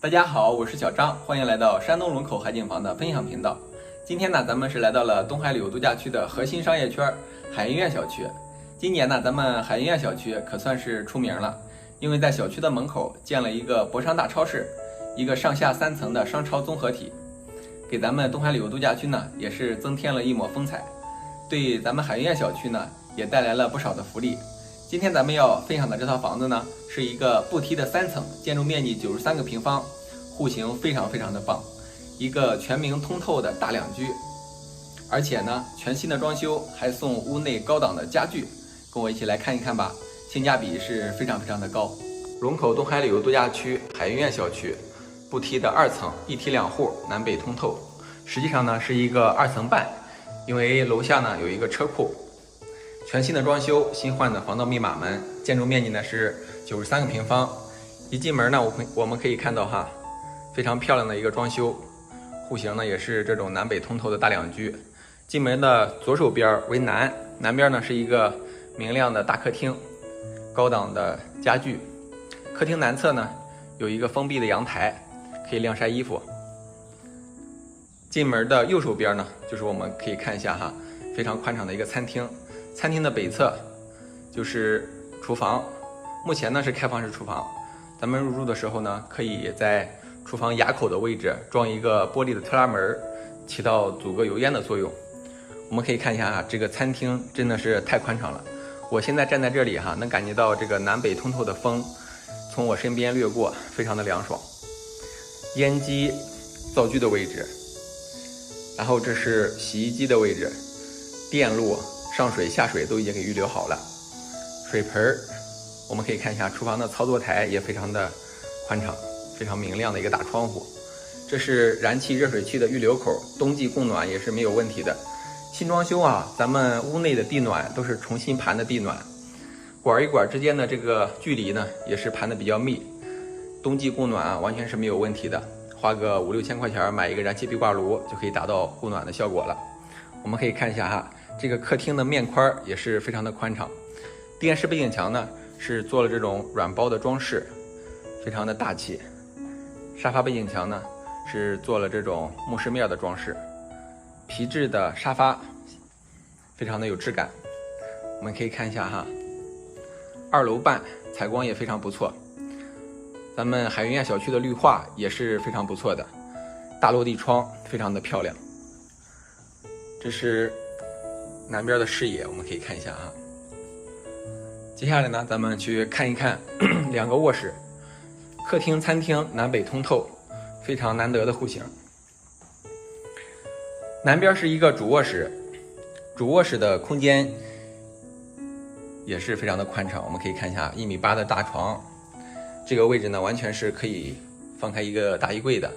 大家好，我是小张，欢迎来到山东龙口海景房的分享频道。今天呢，咱们是来到了东海旅游度假区的核心商业圈海云苑小区。今年呢，咱们海云苑小区可算是出名了，因为在小区的门口建了一个博商大超市，一个上下3层的商超综合体，给咱们东海旅游度假区呢也是增添了一抹风采，对咱们海云苑小区呢也带来了不少的福利。今天咱们要分享的这套房子呢，是一个不梯的3层，建筑面积93个平方，户型非常的棒，一个全明通透的大两居，而且呢，全新的装修还送屋内高档的家具，跟我一起来看一看吧，性价比是非常的高。龙口东海旅游度假区海云苑小区，不梯的2层，1梯2户，南北通透，实际上呢是一个2层半，因为楼下呢有一个车库。全新的装修，新换的防盗密码门，建筑面积呢是93个平方。一进门呢，我们可以看到哈，非常漂亮的一个装修，户型呢也是这种南北通透的大两居。进门的左手边为南，南边呢是一个明亮的大客厅，高档的家具。客厅南侧呢有一个封闭的阳台，可以晾晒衣服。进门的右手边呢，就是我们可以看一下哈，非常宽敞的一个餐厅。餐厅的北侧就是厨房，目前呢是开放式厨房。咱们入住的时候呢，可以在厨房牙口的位置装一个玻璃的特拉门，起到阻隔油烟的作用。我们可以看一下啊，这个餐厅真的是太宽敞了。我现在站在这里哈，能感觉到这个南北通透的风从我身边掠过，非常的凉爽。烟机灶具的位置，然后这是洗衣机的位置，电路上水下水都已经给预留好了。水盆我们可以看一下，厨房的操作台也非常的宽敞，非常明亮的一个大窗户。这是燃气热水器的预留口，冬季供暖也是没有问题的。新装修啊，咱们屋内的地暖都是重新盘的地暖，管一管之间的这个距离呢也是盘的比较密，冬季供暖啊完全是没有问题的。花个5、6千块钱买一个燃气壁挂炉就可以达到供暖的效果了。我们可以看一下哈，这个客厅的面宽也是非常的宽敞。电视背景墙呢是做了这种软包的装饰，非常的大气。沙发背景墙呢是做了这种木饰面的装饰，皮质的沙发非常的有质感。我们可以看一下哈，2楼半采光也非常不错。咱们海云苑小区的绿化也是非常不错的，大落地窗非常的漂亮。这是南边的视野，我们可以看一下啊。接下来呢，咱们去看一看2个卧室，客厅、餐厅南北通透，非常难得的户型。南边是一个主卧室，主卧室的空间也是非常的宽敞。我们可以看一下1.8米的大床，这个位置呢完全是可以放开一个大衣柜的。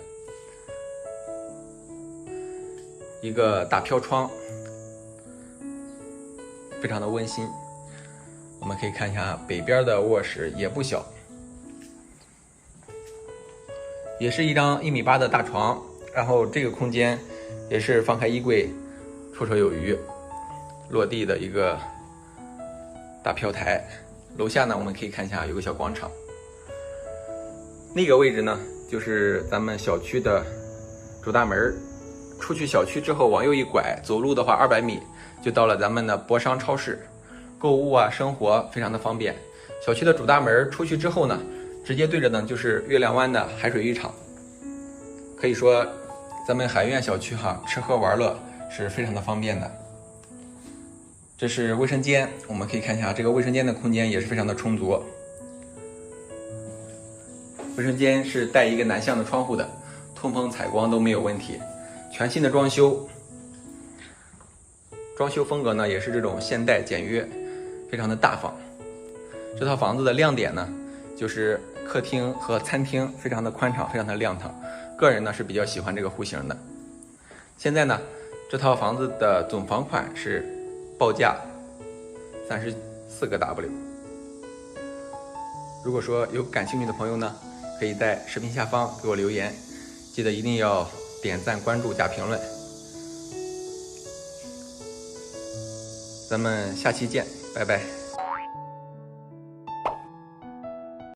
一个大飘窗，非常的温馨。我们可以看一下北边的卧室也不小，也是一张1.8米的大床，然后这个空间也是放开衣柜绰绰有余。落地的一个大飘台，楼下呢我们可以看一下有个小广场。那个位置呢就是咱们小区的主大门，出去小区之后往右一拐，走路的话200米就到了咱们的博商超市，购物啊生活非常的方便。小区的主大门出去之后呢，直接对着呢就是月亮湾的海水浴场，可以说咱们海云苑小区哈，吃喝玩乐是非常的方便的。这是卫生间，我们可以看一下这个卫生间的空间也是非常的充足。卫生间是带一个南向的窗户的，通风采光都没有问题。全新的装修，装修风格呢也是这种现代简约，非常的大方。这套房子的亮点呢就是客厅和餐厅非常的宽敞，非常的亮堂，个人呢是比较喜欢这个户型的。现在呢这套房子的总房款是报价34个 W。 如果说有感兴趣的朋友呢，可以在视频下方给我留言，记得一定要点赞、关注加评论。咱们下期见，拜拜。